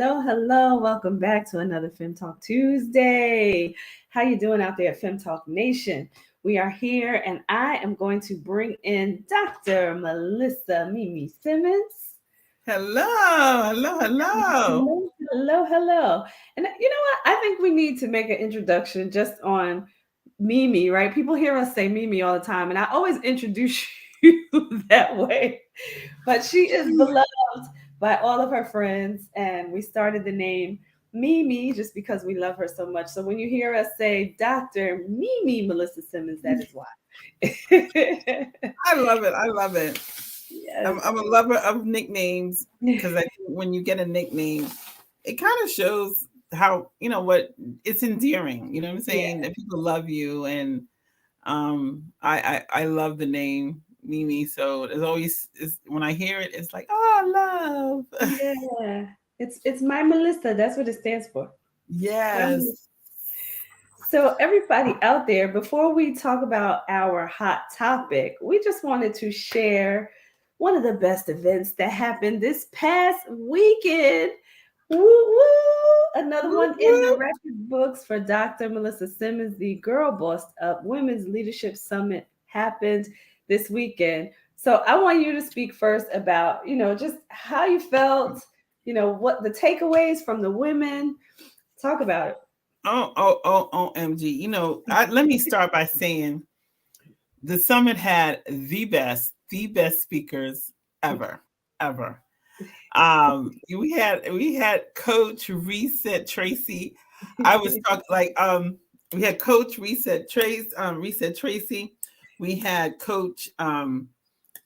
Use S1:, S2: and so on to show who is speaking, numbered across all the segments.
S1: hello. Welcome back to another Fem Talk Tuesday. How you doing out there, Fem Talk Nation? We are here, and I am going to bring in Dr. Melissa Mimi Simmons.
S2: Hello, hello, hello.
S1: Hello. And you know what? I think we need to make an introduction just on Mimi, right? People hear us say Mimi all the time, and I always introduce you that way. But she is beloved by all of her friends, and we started the name Mimi just because we love her so much. So when you hear us say Dr. Mimi Melissa Simmons, that is why.
S2: I love it. I love it.
S1: Yes.
S2: I'm a lover of nicknames because I think when you get a nickname, it kind of shows how, what it's endearing. You know what I'm
S1: Yeah.
S2: saying? That people love you. And I love the name Mimi. So when I hear it, it's like, oh, love.
S1: Yeah. It's my Melissa. That's what it stands for. My Melissa.
S2: Yes.
S1: So, everybody out there, before we talk about our hot topic, we just wanted to share one of the best events that happened this past weekend. Woo woo! Another
S2: Whoop,
S1: one in the
S2: whoop.
S1: record books for Dr. Melissa Simmons. The Girl Bossed Up Women's Leadership Summit happened this weekend. So, I want you to speak first about, just how you felt, what the takeaways from the women. Talk about it.
S2: OMG. Let me start by saying the summit had the best speakers ever. We had Coach Reset Tracy. I was talking like we had Coach Reset Tracy. We had Coach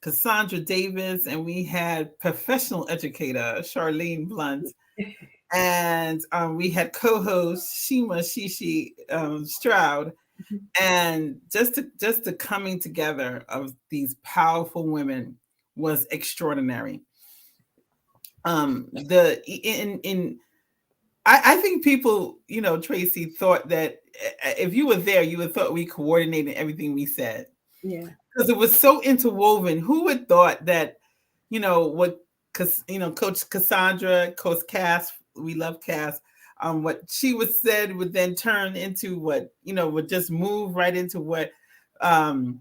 S2: Cassandra Davis, and we had professional educator Charlene Blunt, and we had co-host Shima Shishi Stroud, and just the coming together of these powerful women was extraordinary. The in I think people, Tracy, thought that if you were there, you would thought we coordinated everything we said
S1: Yeah.
S2: because it was so interwoven. Who would thought that, what, because Coach Cassandra, Coach Cass, we love Cass. What she was said would then turn into what, would just move right into what Miss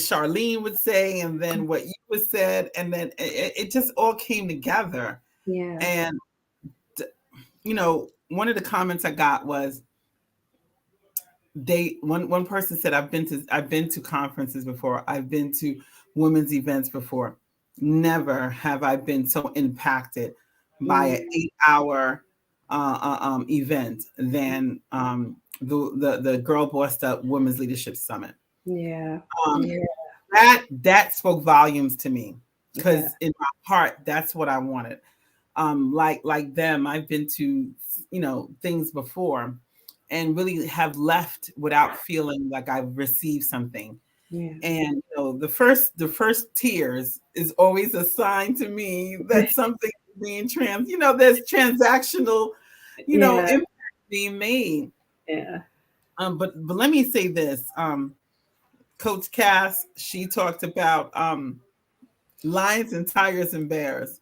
S2: Charlene would say, and then what you was said, and then it just all came together.
S1: Yeah.
S2: And one of the comments I got was one person said, I've been to conferences before, I've been to women's events before. Never have I been so impacted by
S1: Mm,
S2: an 8 hour event than the Girl Bossed Up Women's Leadership Summit.
S1: yeah.
S2: Um,
S1: Yeah.
S2: that spoke volumes to me
S1: Yeah.
S2: because in my heart, that's what I wanted. Like them, I've been to things before, and really have left without feeling like I've received something.
S1: Yeah.
S2: And the first tears is always a sign to me that something is being there's transactional,
S1: Yeah.
S2: impact being made.
S1: Yeah.
S2: But let me say this. Coach Cass, she talked about lions and tigers and bears.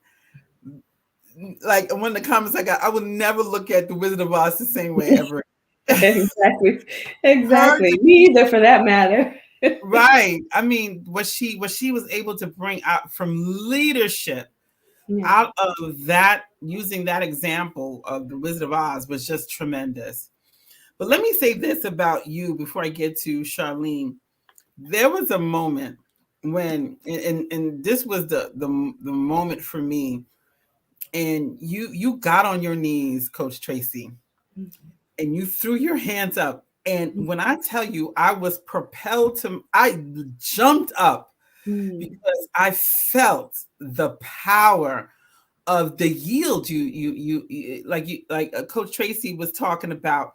S2: Like one of the comments I got, I would never look at the Wizard of Oz the same way ever.
S1: Exactly.
S2: Her
S1: Exactly. Me either, for that matter.
S2: Right. I mean, what she was able to bring out from leadership
S1: Yeah.
S2: out of that, using that example of the Wizard of Oz, was just tremendous. But let me say this about you before I get to Charlene. There was a moment when, and this was the moment for me, and you got on your knees, Coach Tracy, and you threw your hands up. And when I tell you, I was propelled I jumped up
S1: Mm,
S2: because I felt the power of the yield. Coach Tracy was talking about,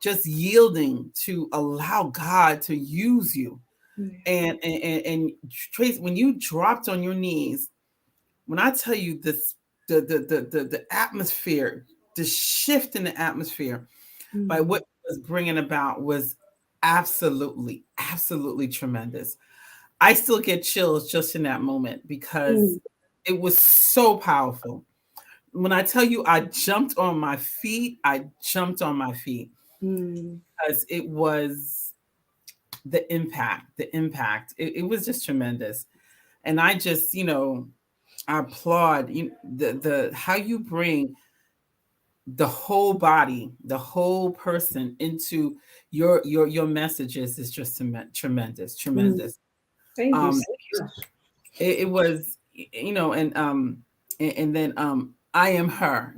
S2: just yielding to allow God to use you.
S1: yeah.
S2: And Tracy, when you dropped on your knees, when I tell you this, the atmosphere, the shift in the atmosphere by
S1: Mm,
S2: what it was bringing about was absolutely tremendous. I still get chills just in that moment because
S1: mm,
S2: it was so powerful. when I tell you I jumped on my feet, I jumped on my feet
S1: Mm,
S2: because it was the impact. It was just tremendous. And I just, I applaud the how you bring the whole body, the whole person into your messages is just tremendous,
S1: mm.
S2: tremendous.
S1: Thank you
S2: Um,
S1: so much.
S2: it was, and then I am her,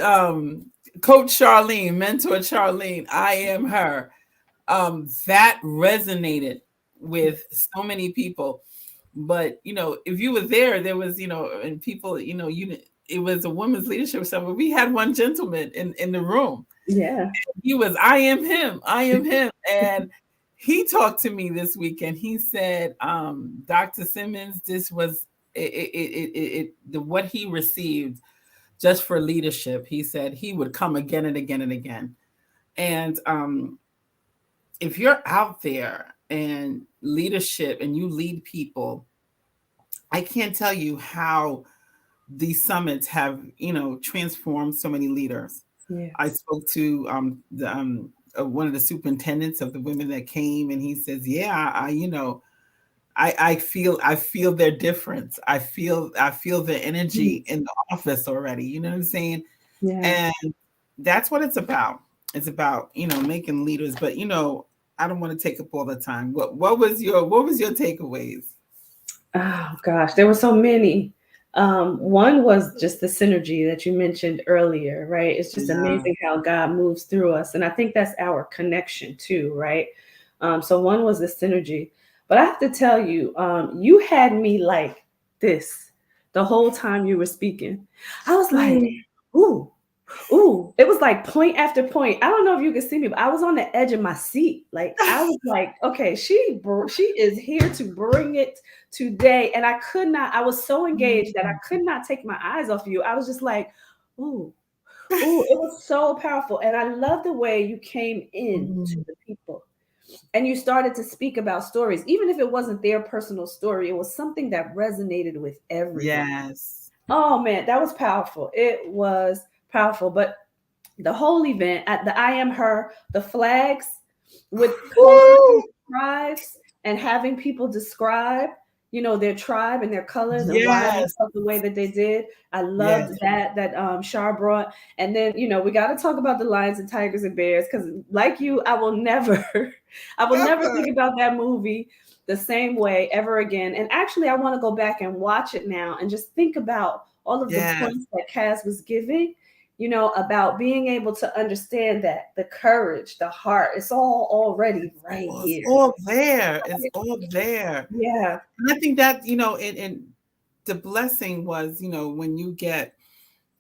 S2: um, Coach Charlene, mentor Charlene, I am her. That resonated with so many people. But if you were there, there was and people, it was a women's leadership summit. We had one gentleman in the room.
S1: Yeah.
S2: He was, I am him, I am him, and he talked to me this weekend. He said, Dr. Simmons, this was the what he received just for leadership. He said he would come again and again and again. And if you're out there and leadership and you lead people, I can't tell you how these summits have, transformed so many leaders. I
S1: Yes.
S2: spoke to one of the superintendents of the women that came, and he says, "Yeah, I feel their difference. I feel the
S1: Mm.
S2: energy in the office already. You know what I'm saying?"
S1: Yeah.
S2: And that's what it's about. It's about making leaders. But I don't want to take up all the time. What was your takeaways?
S1: Oh gosh, there were so many. One was just the synergy that you mentioned earlier, right? It's just
S2: Yeah.
S1: amazing how God moves through us. And I think that's our connection too, right? So one was the synergy. But I have to tell you, you had me like this the whole time you were speaking. I was like,
S2: Mm.
S1: ooh, ooh. It was like point after point. I don't know if you can see me, but I was on the edge of my seat. Like I was like, okay, she is here to bring it today. And I could not, I was so engaged that I could not take my eyes off you. I was just like, ooh, ooh, it was so powerful. And I love the way you came in to
S2: Mm.
S1: the people and you started to speak about stories. Even if it wasn't their personal story, it was something that resonated with everyone.
S2: Yes.
S1: Oh man, that was powerful. It was powerful. But the whole event at the I am her, the flags with colors
S2: Woo!
S1: and tribes and having people describe, their tribe and their colors and why they
S2: Yes.
S1: felt the way that they did. I
S2: Yes.
S1: loved that Shar brought. And then, we got to talk about the lions and tigers and bears because like you, I will never, I will never
S2: Never.
S1: think about that movie the same way ever again. And actually, I want to go back and watch it now and just think about all of the
S2: Yes.
S1: points that Kaz was giving, about being able to understand that the courage, the heart, it's all already right
S2: It's
S1: here.
S2: all there. It's all there.
S1: Yeah,
S2: And I think that, and the blessing was, when you get,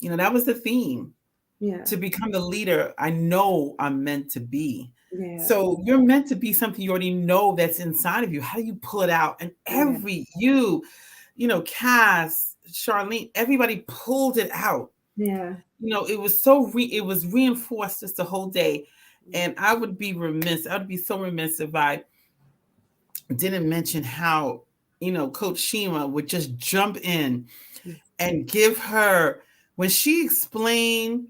S2: that was the theme
S1: yeah,
S2: to become the leader I know I'm meant to be.
S1: yeah,
S2: So you're meant to be something you already know that's inside of you. How do you pull it out? And
S1: yeah,
S2: Cass, Charlene, everybody pulled it out.
S1: yeah,
S2: It was it was reinforced just the whole day. And I would be so remiss if I didn't mention how, Coach Shima would just jump in
S1: yeah.
S2: and give her, when she explained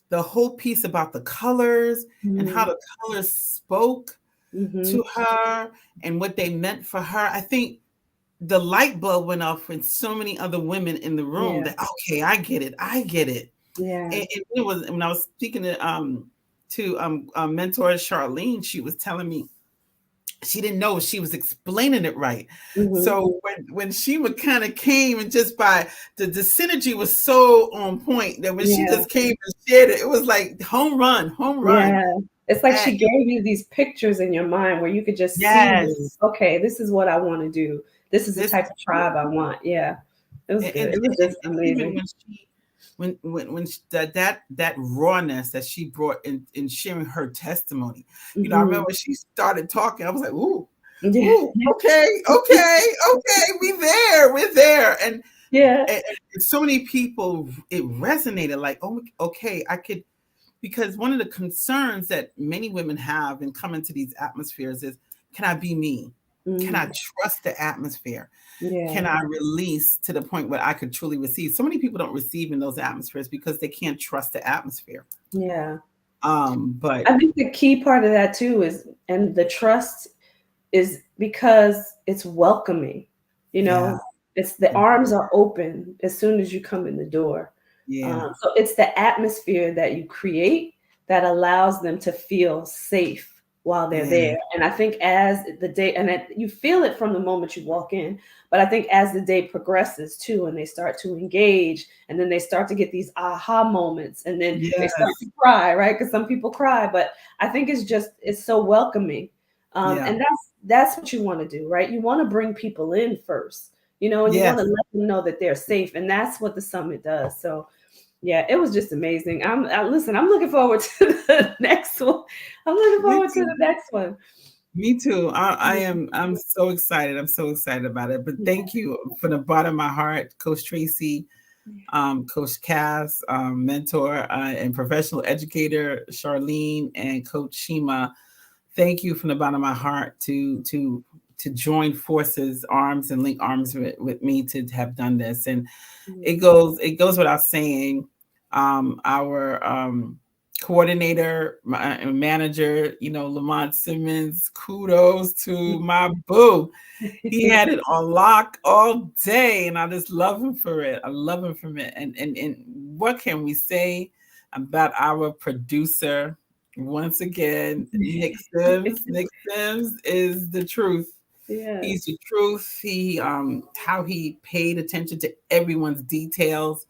S2: the whole piece about the colors and how
S1: Mm-hmm.
S2: the colors spoke
S1: Mm-hmm.
S2: to her and what they meant for her. I think the light bulb went off in so many other women in the room
S1: Yeah,
S2: that, okay, I get it. I get it.
S1: yeah,
S2: And it was when I was speaking to mentor Charlene, she was telling me she didn't know she was explaining it right.
S1: mm-hmm.
S2: So when she would kind of came and just by the synergy was so on point that when she
S1: Yeah,
S2: just came and shared it, it was like home run, home run.
S1: yeah. It's like
S2: And
S1: she gave you these pictures in your mind where you could just see them.
S2: yes,
S1: Okay, this is what I want to do. This is the
S2: this
S1: type of tribe I want. Yeah, it was good. It was just
S2: and even
S1: amazing.
S2: when she that rawness that she brought in sharing her testimony, I
S1: Mm-hmm.
S2: remember when she started talking, I was like, ooh,
S1: Yeah,
S2: ooh, okay, okay, okay, we're there,
S1: yeah,
S2: and so many people it resonated like, oh, okay, I could, because one of the concerns that many women have and come into these atmospheres is, can I be me? Can I
S1: Mm.
S2: trust the atmosphere? Can
S1: Yeah.
S2: I release to the point where I could truly receive? So many people don't receive in those atmospheres because they can't trust the atmosphere.
S1: Yeah.
S2: But
S1: I think the key part of that too is, and the trust is because it's welcoming. You
S2: yeah,
S1: know, it's the
S2: yeah,
S1: arms are open as soon as you come in the door.
S2: yeah,
S1: So it's the atmosphere that you create that allows them to feel safe while they're
S2: yeah,
S1: there. And I think as the day, and you feel it from the moment you walk in, but I think as the day progresses too, and they start to engage, and then they start to get these aha moments, and then they start
S2: yes,
S1: to cry, right? Because some people cry, but I think it's so welcoming.
S2: yeah,
S1: And that's what you want to do, right? You want to bring people in first, and you want to
S2: yes.
S1: let them know that they're safe, and that's what the summit does. So yeah, it was just amazing. Listen, I'm looking forward to the next one. I'm looking
S2: Me
S1: forward to
S2: too.
S1: the next one.
S2: Me too. I
S1: Yeah,
S2: am. I'm so excited. I'm so excited about it. But
S1: yeah,
S2: thank you from the bottom of my heart, Coach Tracy, Coach Cass, mentor and professional educator Charlene, and Coach Shima. Thank you from the bottom of my heart to join forces, arms and link arms with me to have done this. And
S1: yeah.
S2: it goes without saying. Our coordinator, my manager, Lamont Simmons. Kudos to my boo. He had it on lock all day, and I just love him for it. I love him for it. And what can we say about our producer? Once again, Nick Sims. Nick Sims is the truth.
S1: Yes,
S2: He's the truth. He how he paid attention to everyone's details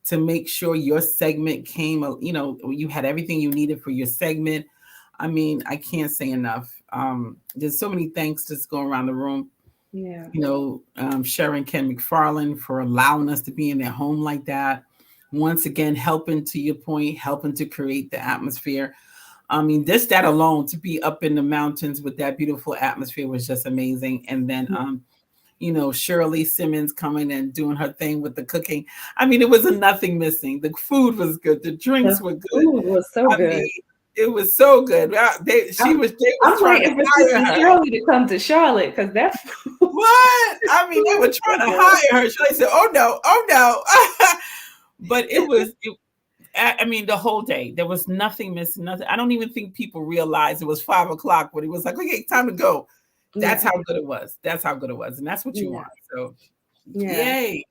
S2: to make sure your segment came, you had everything you needed for your segment. I mean, I can't say enough. There's so many thanks just going around the room.
S1: yeah,
S2: Sharon Ken McFarland for allowing us to be in their home like that. Once again, helping to your point, helping to create the atmosphere. I mean, just that alone to be up in the mountains with that beautiful atmosphere was just amazing. And then, Shirley Simmons coming and doing her thing with the cooking. I mean, it was a nothing missing. The food was good. The drinks
S1: the
S2: were good.
S1: food was so
S2: I
S1: good.
S2: mean, it was so good.
S1: I'm
S2: They was
S1: I'm
S2: trying to
S1: waiting for
S2: hire
S1: Sister
S2: her.
S1: Shirley to come to Charlotte because that food
S2: What? I mean, they were
S1: was so
S2: trying to
S1: good.
S2: hire her. Shirley said, "Oh no, oh no." But it was. I mean, the whole day there was nothing missing. Nothing. I don't even think people realized it was 5 o'clock when it was like, "Okay, time to go." That's
S1: Yeah,
S2: how good it was. That's how good it was, and that's what you
S1: yeah,
S2: want. So,
S1: yeah.
S2: yay!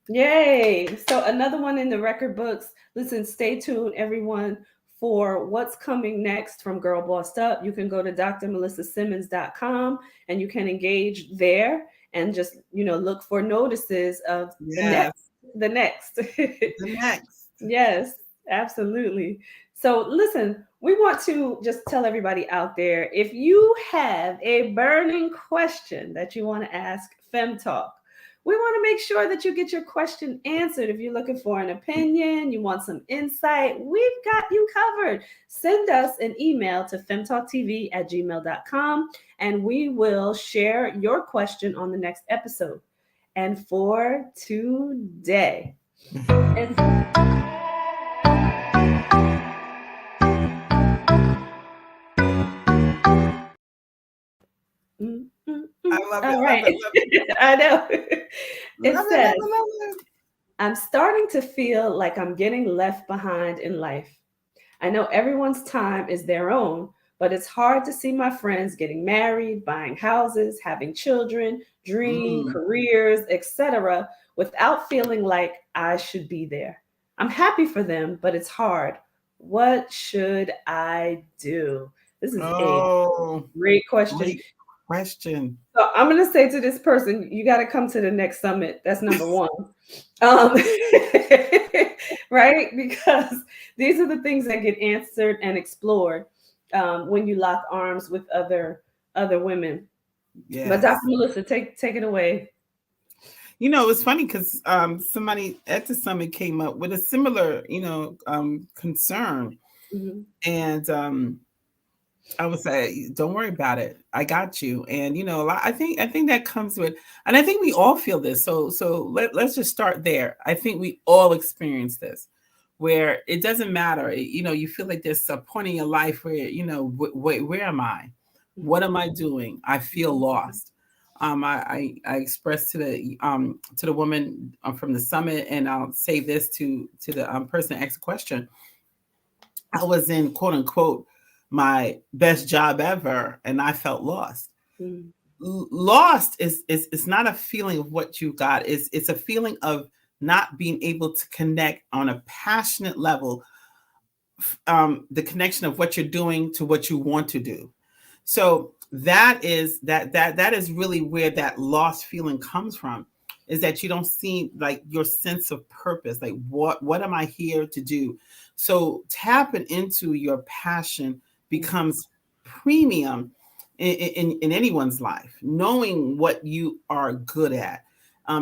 S1: Yay! So another one in the record books. Listen, stay tuned, everyone, for what's coming next from Girl Bossed Up. You can go to drmelissasimmons.com and you can engage there and just, look for notices of the
S2: Yes,
S1: next, the next.
S2: the next.
S1: Yes, absolutely. So, listen, we want to just tell everybody out there, if you have a burning question that you want to ask Fem Talk, we want to make sure that you get your question answered. If you're looking for an opinion, you want some insight, we've got you covered. Send us an email to femtalktv@gmail.com and we will share your question on the next episode. And for today, it's mm, mm,
S2: I
S1: mm.
S2: love it.
S1: All
S2: Love
S1: right.
S2: it. Love it.
S1: I know. It
S2: Love it. Love
S1: says,
S2: it. Love it.
S1: I'm starting to feel like I'm getting left behind in life. I know everyone's time is their own, but it's hard to see my friends getting married, buying houses, having children, dream,
S2: Mm.
S1: careers, etc., without feeling like I should be there. I'm happy for them, but it's hard. What should I do? This is a
S2: Oh,
S1: great question.
S2: great question.
S1: So I'm going to say to this person, you got to come to the next summit. That's number one. Um, right? Because these are the things that get answered and explored when you lock arms with other women. But Dr.
S2: Yes.
S1: Melissa, take it away.
S2: It's funny because somebody at the summit came up with a similar, concern.
S1: Mhm.
S2: And I would say, don't worry about it. I got you. And I think that comes with, and I think we all feel this. So let's just start there. I think we all experience this, where it doesn't matter. You feel like there's a point in your life where where am I? What am I doing? I feel lost. I expressed to the woman from the summit, and I'll say this to the person that asked the question. I was in quote unquote my best job ever, and I felt lost.
S1: Mm.
S2: Lost is it's not a feeling of what you got. It's a feeling of not being able to connect on a passionate level, the connection of what you're doing to what you want to do. So that is really where that lost feeling comes from, is that you don't see like your sense of purpose, like what am I here to do? So tapping into your passion becomes premium in anyone's life, knowing what you are good at,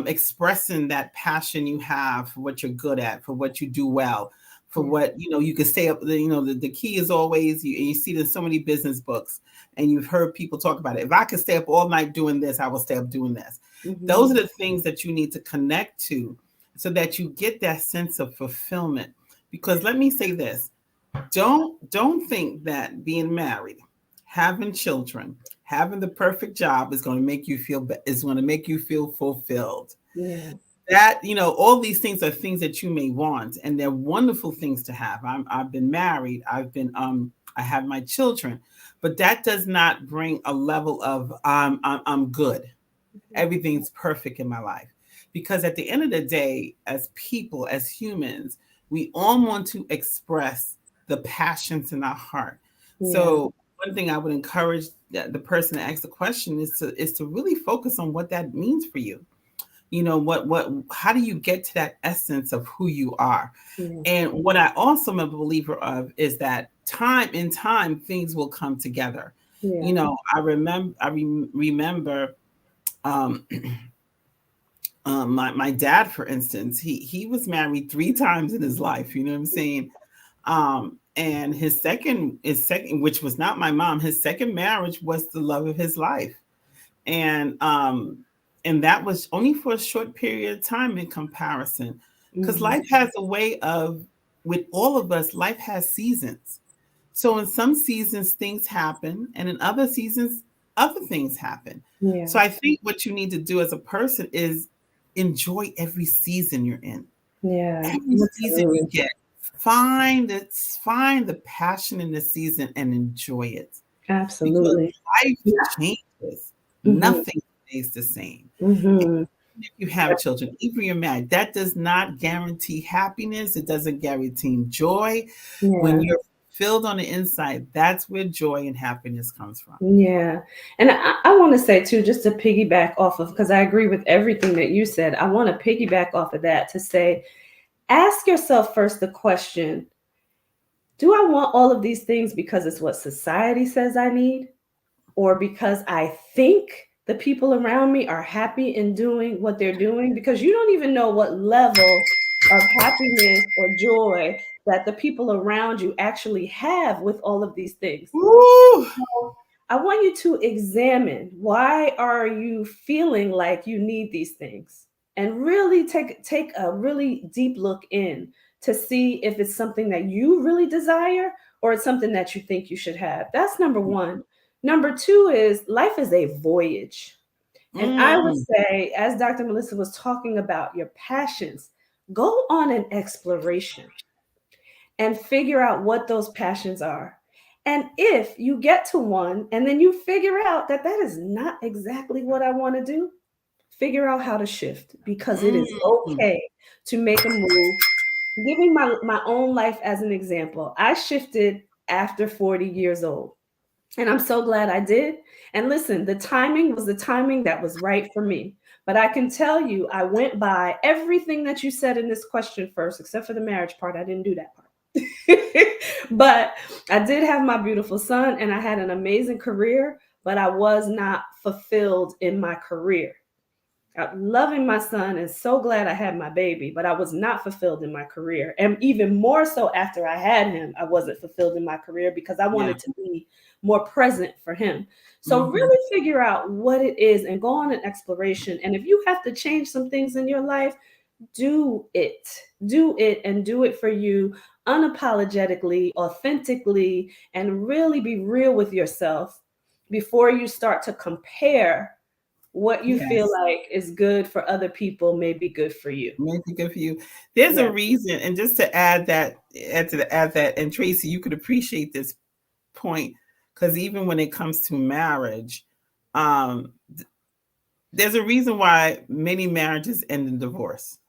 S2: expressing that passion you have for what you're good at, for what you do well, for
S1: Yeah.
S2: what you can stay up. The key is always you see it in so many business books, and you've heard people talk about it. If I could stay up all night doing this, I will stay up doing this. Those
S1: Mhm.
S2: are the things that you need to connect to, so that you get that sense of fulfillment. Because let me say this: don't think that being married, having children, having the perfect job is going to make you feel is going to make you feel fulfilled.
S1: Yeah.
S2: That all these things are things that you may want, and they're wonderful things to have. I've been married, I have my children, but that does not bring a level of I'm good, everything's perfect in my life. Because at the end of the day, as people, as humans, we all want to express the passions in our heart.
S1: Yeah.
S2: So one thing I would encourage the person to ask the question is to really focus on what that means for you. What how do you get to that essence of who you are?
S1: Yeah.
S2: And what I also am a believer of is that time things will come together.
S1: Yeah.
S2: Remember um my dad, for instance, he was married 3 times in his life. You know what I'm saying? And his second, which was not my mom, his second marriage was the love of his life, and that was only for a short period of time in comparison, because
S1: Mhm.
S2: life has a way of, with all of us, life has seasons. So in some seasons things happen, and in other seasons other things happen. So
S1: Yeah.
S2: I think what you need to do as a person is enjoy every season you're in.
S1: Yeah.
S2: Every season you
S1: Absolutely.
S2: get, find the passion in the season and enjoy it, because
S1: Absolutely.
S2: life
S1: Yeah.
S2: changes.
S1: Mhm.
S2: Nothing stays the same. And
S1: Mhm.
S2: if you have children, even if you're married, that does not guarantee happiness. It doesn't guarantee joy. When
S1: Yeah.
S2: you're filled on the inside, that's where joy and happiness comes from.
S1: Yeah. And I want to say too, just to piggyback off of, because I agree with everything that you said. I want to piggyback off of that to say, ask yourself first the question, do I want all of these things because it's what society says I need? Or because I think the people around me are happy in doing what they're doing? Because you don't even know what level of happiness or joy that the people around you actually have with all of these things.
S2: Woo!
S1: So I want you to examine, why are you feeling like you need these things? And really take a really deep look in to see if it's something that you really desire or it's something that you think you should have. That's number one. Number two is, life is a voyage. And I would
S2: Mm,
S1: say, as Dr. Melissa was talking about your passions, go on an exploration and figure out what those passions are. And if you get to one and then you figure out that that is not exactly what I want to do, figure out how to shift, because it is
S2: mm,
S1: okay to make a move. Giving my own life as an example, I shifted after 40 years old. And I'm so glad I did. And listen, the timing was the timing that was right for me. But I can tell you, I went by everything that you said in this question first, except for the marriage part. I didn't do that part. But I did have my beautiful son and I had an amazing career, but I was not fulfilled in my career. I'm loving my son and so glad I had my baby, but I was not fulfilled in my career. And even more so after I had him, I wasn't fulfilled in my career because I
S2: yeah.
S1: wanted to be more present for him. So
S2: Hmm.
S1: really figure out what it is and go on an exploration. And if you have to change some things in your life, do it. Do it, and do it for you unapologetically, authentically, and really be real with yourself before you start to compare what you feel
S2: Yes.
S1: like is good for other people may be good for you.
S2: Might be good for you. There's a
S1: Yeah.
S2: reason, and just to add that, and Tracy, you could appreciate this point because even when it comes to marriage, um, there's a reason why many marriages end in divorce.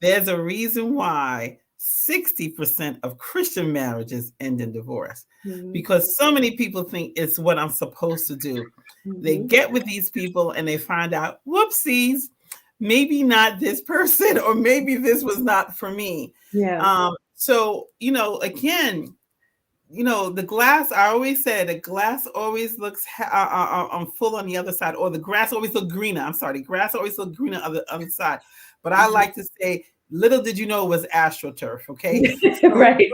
S2: There's a reason why 60% of Christian marriages end in divorce
S1: Mm-hmm.
S2: because so many people think it's what I'm supposed to do. They
S1: Mm-hmm.
S2: get with these people and they find out, whoopsies, maybe not this person, or maybe this was not for me.
S1: Yeah.
S2: So, again, the glass, I always say the glass always looks full on the other side, or the grass always look greener. I'm sorry, the grass always look greener on the other side. But I
S1: Mm-hmm.
S2: like to say, little did you know it was astroturf. Okay. So,
S1: Right.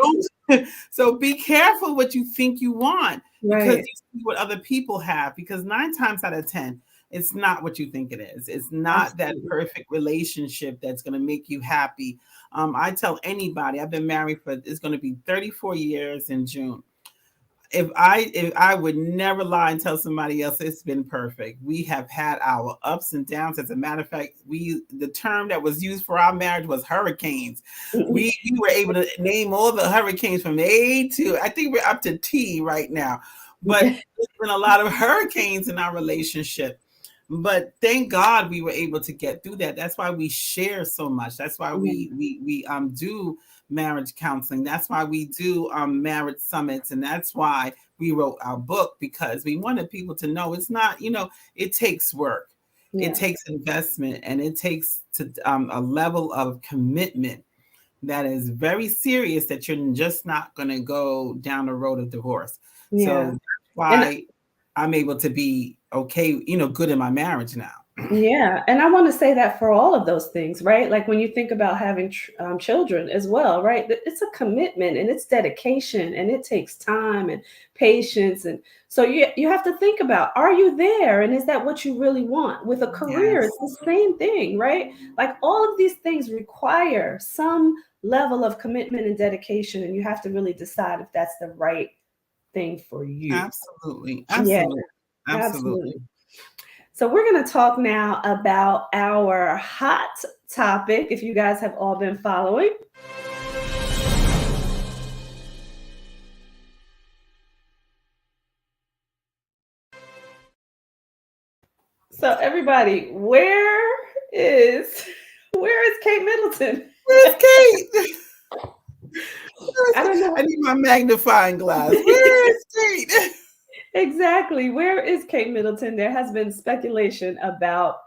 S2: so be careful what you think you want because
S1: Right.
S2: you see what other people have, because 9 times out of 10, it's not what you think it is. It's not that
S1: Absolutely.
S2: perfect relationship that's going to make you happy. I tell anybody, I've been married for, it's going to be 34 years in June. If I would never lie and tell somebody else it's been perfect. We have had our ups and downs. As a matter of fact, the term that was used for our marriage was hurricanes. We were able to name all the hurricanes from A to, I think we're up to T right now. But there's been a lot of hurricanes in our relationship. But thank God we were able to get through that. That's why we share so much. That's why
S1: Yeah.
S2: we do marriage counseling. That's why we do marriage summits, and that's why we wrote our book, because we wanted people to know it's not, it takes work, it
S1: Yeah.
S2: takes investment, and it takes a level of commitment that is very serious, that you're just not going to go down the road of divorce. So
S1: Yeah.
S2: that's
S1: And
S2: why I'm able to be okay, good in my marriage now.
S1: yeah, and I want to say that for all of those things, right? Like when you think about having children as well, right? It's a commitment and it's dedication and it takes time and patience, and so you have to think about, are you there, and is that what you really want? With a career,
S2: Yes,
S1: it's the same thing, right? Like all of these things require some level of commitment and dedication, and you have to really decide if that's the right thing for you.
S2: absolutely,
S1: Yeah,
S2: absolutely, absolutely.
S1: absolutely. So we're going to talk now about our hot topic, if you guys have all been following. So everybody, is where is Kate Middleton?
S2: Where's Kate?
S1: I don't know.
S2: I need my magnifying glass. Where is Kate?
S1: Exactly. Where is Kate Middleton? There has been speculation about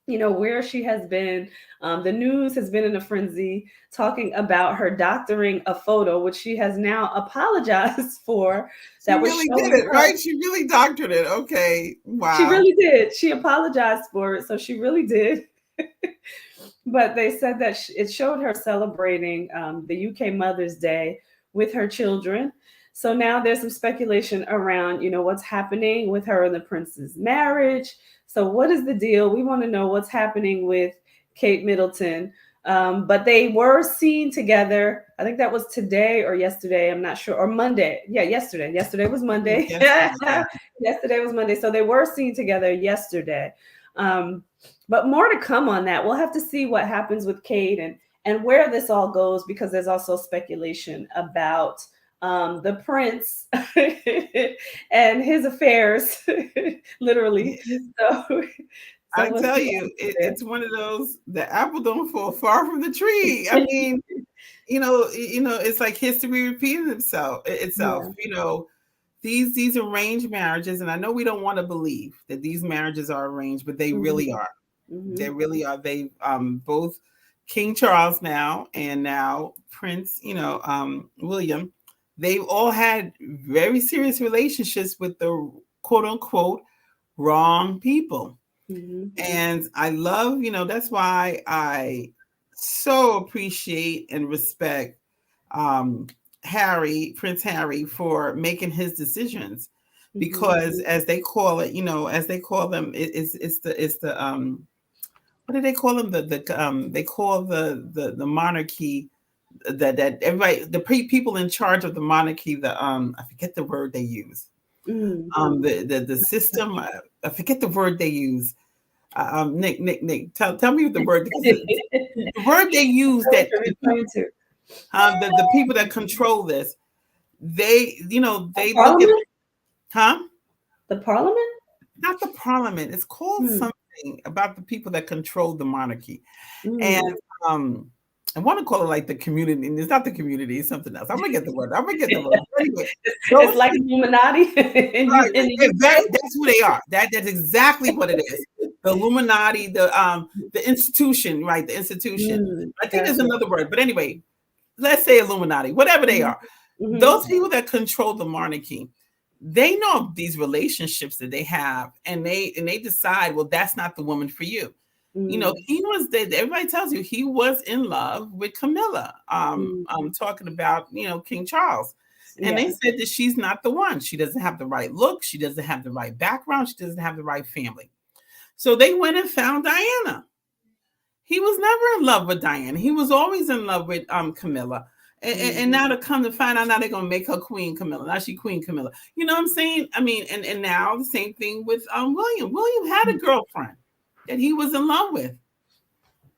S1: where she has been. The news has been in a frenzy talking about her doctoring a photo, which she has now apologized for,
S2: She
S1: that was
S2: really did
S1: showing
S2: it,
S1: her.
S2: right? She really doctored it. Okay.
S1: She
S2: Wow.
S1: really did. She apologized for it, so she really did. But they said that it showed her celebrating the UK Mother's Day with her children. So now there's some speculation around, what's happening with her and the prince's marriage. So what is the deal? We want to know what's happening with Kate Middleton. But they were seen together. I think that was today or yesterday. I'm not sure. Or Monday. Yeah, yesterday. Yesterday was Monday.
S2: Yesterday, yeah.
S1: Yesterday was Monday. So they were seen together yesterday. Um, but more to come on that. We'll have to see what happens with Kate and where this all goes, because there's also speculation about the prince and his affairs, literally. So, so
S2: I
S1: we'll
S2: tell
S1: see what
S2: you,
S1: happens there.
S2: it's one of those, the apple don't fall far from the tree. I mean, it's like history repeating itself.
S1: Yeah.
S2: These arranged marriages, and I know we don't want to believe that these marriages are arranged, but they
S1: Hmm.
S2: really are. They
S1: Hmm.
S2: really are. They both King Charles now and now Prince, William, they've all had very serious relationships with the quote unquote wrong people.
S1: Hmm.
S2: And I love, that's why I so appreciate and respect um, Prince Harry, for making his decisions,
S1: Hmm.
S2: because as they call it, as they call them, it's the what do they call them? They call the monarchy, that everybody, people in charge of the monarchy, I forget the word they use.
S1: Mm.
S2: The system, I forget the word they use, Nick, tell me the word, because the word they use,
S1: What
S2: that
S1: you're referring to?
S2: the people that control this, they,
S1: The
S2: they look at,
S1: parliament?
S2: huh?
S1: The parliament?
S2: Not the parliament. It's called
S1: Hmm.
S2: something about the people that control the monarchy. And
S1: Mm.
S2: um, I want to call it like the community, and it's not the community, it's something else. I'm gonna get the word. I'm gonna get the word. But anyway,
S1: It's
S2: those
S1: like
S2: people,
S1: Illuminati in the UK.
S2: that's who they are. That's exactly what it is. The Illuminati, the institution, right? The institution.
S1: Mm,
S2: I think there's
S1: gotcha.
S2: another word, but anyway, let's say Illuminati, whatever they
S1: Mhm,
S2: are.
S1: mhm,
S2: Those people that control the monarchy, they know these relationships that they have, and they decide, well, that's not the woman for you.
S1: mm,
S2: He was that everybody tells you he was in love with Camilla.
S1: mhm.
S2: I'm talking about, King Charles. And they
S1: Yeah.
S2: said that she's not the one. She doesn't have the right look. She doesn't have the right background. She doesn't have the right family. So they went and found Diana. He was never in love with Diana. He was always in love with Camilla. And
S1: Mhm,
S2: now to come to find out, now they're gonna make her Queen Camilla. Now she Queen Camilla. You know what I'm saying? I mean, and now the same thing with William. William had a girlfriend that he was in love with.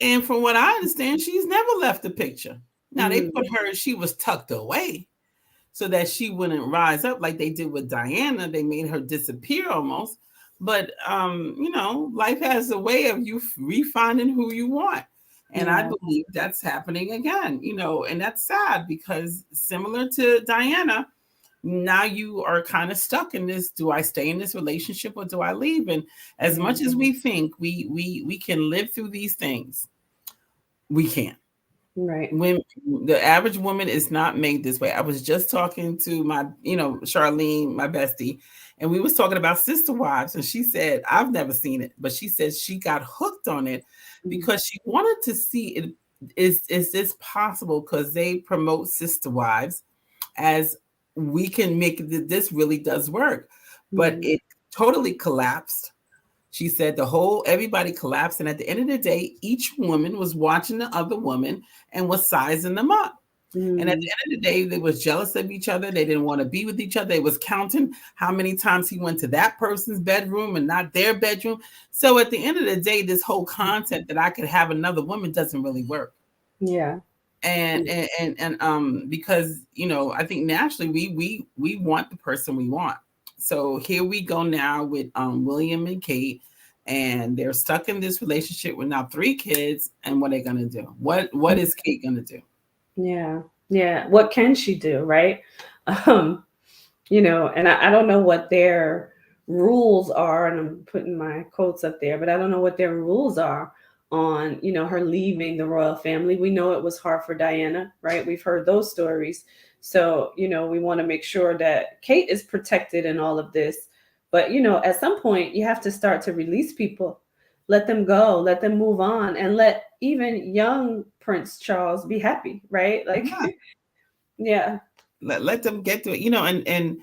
S2: And from what I understand, she's never left the picture. Now they put
S1: mm,
S2: her, she was tucked away so that she wouldn't rise up like they did with Diana. They made her disappear almost. But life has a way of you refinding who you want. And I
S1: yeah.
S2: believe that's happening again, and that's sad because similar to Diana, now you are kind of stuck in this. Do I stay in this relationship or do I leave? And as
S1: Yeah.
S2: much as we think we can live through these things, we can't.
S1: Right.
S2: When the average woman is not made this way. I was just talking to my, Charlene, my bestie, and we was talking about Sister Wives, and she said, I've never seen it, but she said she got hooked on it
S1: Mm,
S2: because she wanted to see it. Is this possible? Because they promote Sister Wives as we can make this really does work, but
S1: mm,
S2: it totally collapsed. She said everybody collapsed. And at the end of the day, each woman was watching the other woman and was sizing them up. And at the
S1: mm,
S2: end of the day, they was jealous of each other. They didn't want to be with each other. They was counting how many times he went to that person's bedroom and not their bedroom. So at the end of the day, this whole concept that I could have another woman doesn't really work.
S1: yeah.
S2: And because I think naturally we want the person we want. So here we go now with William and Kate, and they're stuck in this relationship with now 3 kids. And what are they gonna do? What is Kate gonna do?
S1: Yeah. Yeah. What can she do, right? Um, and I don't know what their rules are, and I'm putting my quotes up there, but I don't know what their rules are on, her leaving the royal family. We know it was hard for Diana, right? We've heard those stories. So, we want to make sure that Kate is protected in all of this. But, at some point, you have to start to release people, let them go, let them move on, and let even young Prince Charles be happy, right? Like,
S2: Yeah,
S1: yeah.
S2: let them get to it. And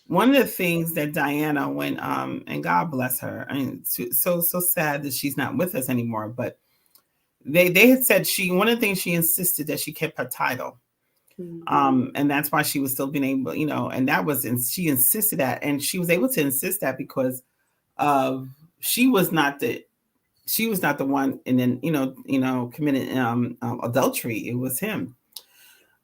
S2: one of the things that Diana, when and God bless her, I mean, so sad that she's not with us anymore. But they had said one of the things she insisted that she kept her title.
S1: Mm,
S2: And that's why she was still being able, and that was, and she insisted that, and she was able to insist that because of she was not the one, and then committed adultery. It was him.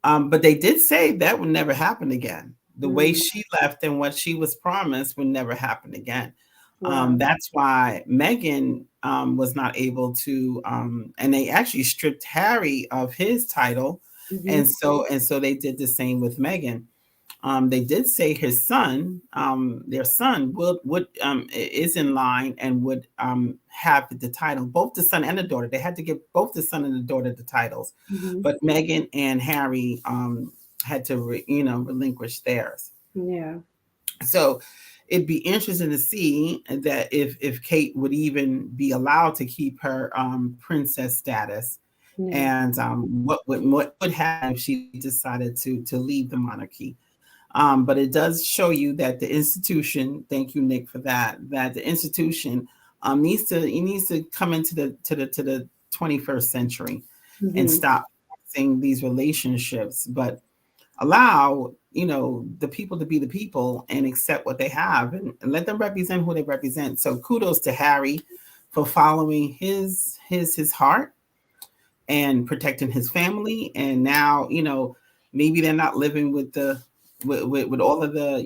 S2: But they did say that would never happen again. The way
S1: mm,
S2: she left and what she was promised would never happen again.
S1: wow.
S2: That's why Meghan was not able to, and they actually stripped Harry of his title,
S1: Hmm.
S2: and so they did the same with Meghan. They did say his son, their son, would is in line and would have the title. Both the son and the daughter. They had to give both the son and the daughter the titles,
S1: Hmm.
S2: but Meghan and Harry had to relinquish theirs.
S1: Yeah.
S2: So it'd be interesting to see that if Kate would even be allowed to keep her princess status,
S1: Yeah.
S2: and what would happen if she decided to leave the monarchy. But it does show you that the institution, thank you, Nick, for that the institution needs to come into the 21st century and
S1: Hmm.
S2: stop seeing these relationships, but allow the people to be the people and accept what they have, and let them represent who they represent. So kudos to Harry for following his heart and protecting his family. And now, maybe they're not living with the with all of the,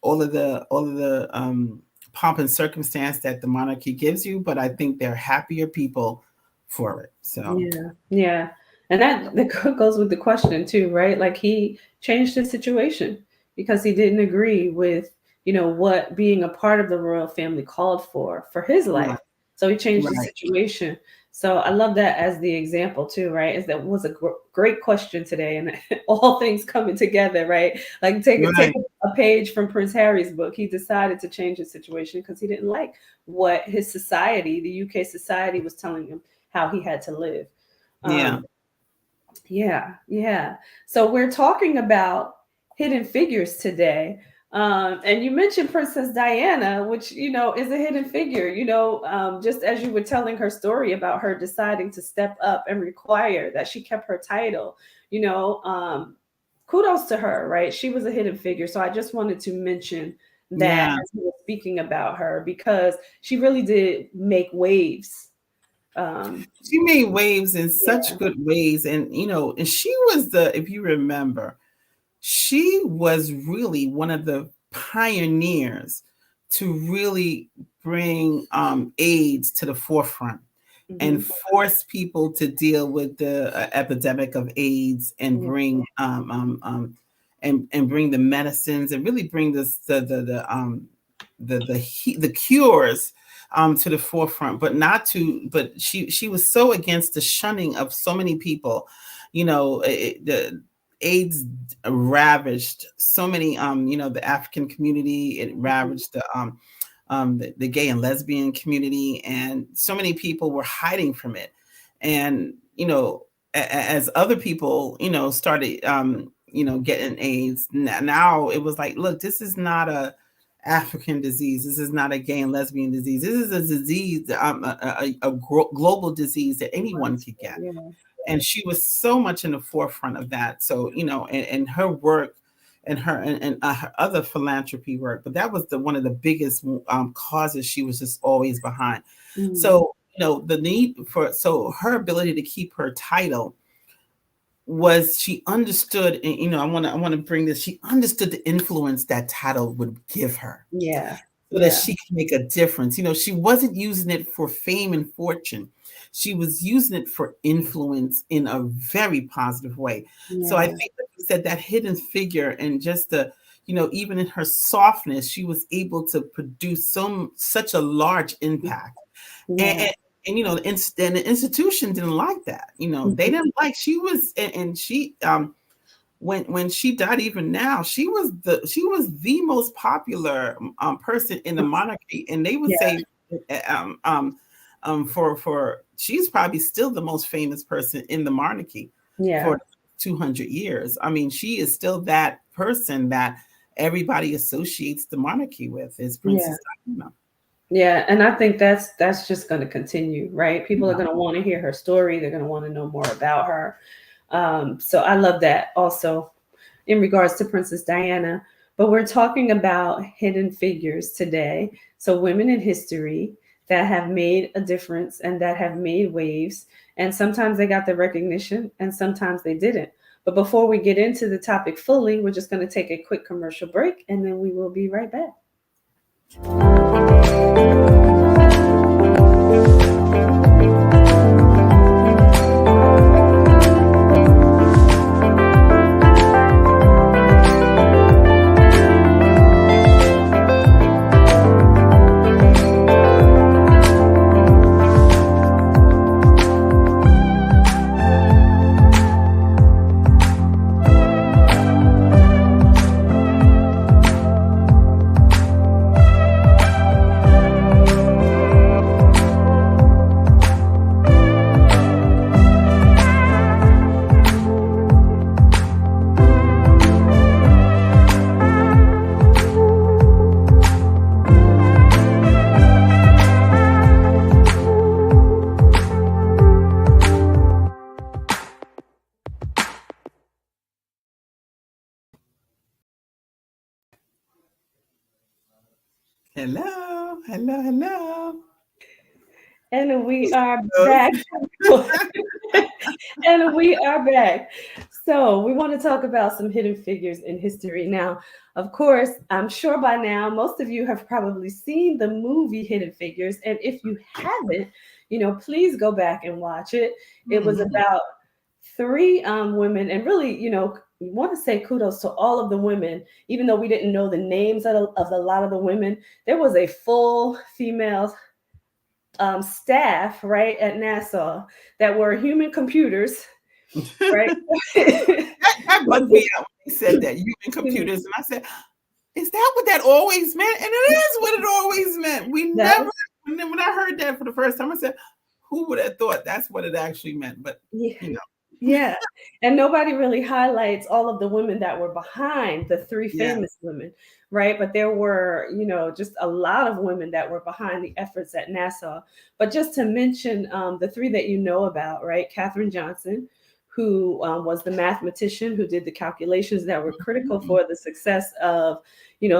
S2: all of the pomp and circumstance that the monarchy gives you, but I think they're happier people for it. So
S1: Yeah, yeah. And that goes with the question too, right? Like he changed his situation because he didn't agree with, what being a part of the royal family called for his life.
S2: right,
S1: So he changed the
S2: right,
S1: situation. So I love that as the example too, right? Is that was a great question today, and all things coming together, right? Like take
S2: right,
S1: a page from Prince Harry's book. He decided to change his situation because he didn't like what his society, the UK society, was telling him how he had to live.
S2: yeah,
S1: Um, yeah, yeah. So we're talking about hidden figures today. And you mentioned Princess Diana, which, is a hidden figure, just as you were telling her story about her deciding to step up and require that she kept her title, you know, um, kudos to her, right? She was a hidden figure. So I just wanted to mention that
S2: yeah.
S1: as we were speaking about her, because she really did make waves. Um,
S2: She made waves in such
S1: yeah.
S2: good ways, and and she was if you remember, she was really one of the pioneers to really bring AIDS to the forefront and
S1: Mhm.
S2: force people to deal with the epidemic of AIDS and
S1: Yeah.
S2: bring and bring the medicines and really bring this the cures to the forefront, but not to. But she was so against the shunning of so many people. The AIDS ravaged so many. The African community. It
S1: Mhm.
S2: ravaged the gay and lesbian community, and so many people were hiding from it. And as other people started getting AIDS, now it was like, look, this is not a African disease. This is not a gay and lesbian disease. This is a disease, global disease that anyone could get.
S1: Yeah.
S2: And she was so much in the forefront of that. So and her work and her other philanthropy work, but that was one of the biggest causes she was just always behind.
S1: Mm.
S2: So the need for her ability to keep her title was she understood, and I want to bring this. She understood the influence that title would give her
S1: Yeah.
S2: so that
S1: Yeah.
S2: she can make a difference. She wasn't using it for fame and fortune. She was using it for influence in a very positive way. So I
S1: Yeah.
S2: think that you said that hidden figure and just even in her softness, she was able to produce such a large impact. And,
S1: Yeah.
S2: and, and the institution didn't like that. They
S1: Mhm.
S2: didn't like, she was, and she, when she died, even now, she was the most popular person in the monarchy, and they would
S1: Yeah.
S2: say, for she's probably still the most famous person in the monarchy
S1: Yeah.
S2: for 200 years. I mean, she is still that person that everybody associates the monarchy with, is
S1: Yeah.
S2: Princess Diana.
S1: Yeah. And I think that's just going to continue, right? People are
S2: Yeah,
S1: going to want to hear her story. They're going to want to know more about her. So I love that also in regards to Princess Diana. But we're talking about hidden figures today. So women in history that have made a difference and that have made waves. And sometimes they got the recognition and sometimes they didn't. But before we get into the topic fully, we're just going to take a quick commercial break and then we will be right back.
S2: Hello, hello, hello.
S1: And we are
S2: Those-
S1: back. And we are back. So, we want to talk about some hidden figures in history. Now, of course, I'm sure by now most of you have probably seen the movie Hidden Figures. And if you haven't, please go back and watch it. It was
S2: Mhm.
S1: about three women, and really, we want to say kudos to all of the women, even though we didn't know the names of a lot of the women. There was a full female staff, right, at NASA that were human computers, right?
S2: That bugged me out when they said that human computers, and I said, "Is that what that always meant?" And it is what it always meant. We
S1: That
S2: never,
S1: was,
S2: when I heard that for the first time, I said, "Who would have thought that's what it actually meant?" But
S1: yeah,
S2: you know,
S1: yeah. And nobody really highlights all of the women that were behind the three
S2: yeah,
S1: famous women, right? But there were, just a lot of women that were behind the efforts at NASA. But just to mention the three that you know about, right? Katherine Johnson, who was the mathematician who did the calculations that were critical
S2: Mhm.
S1: for the success of,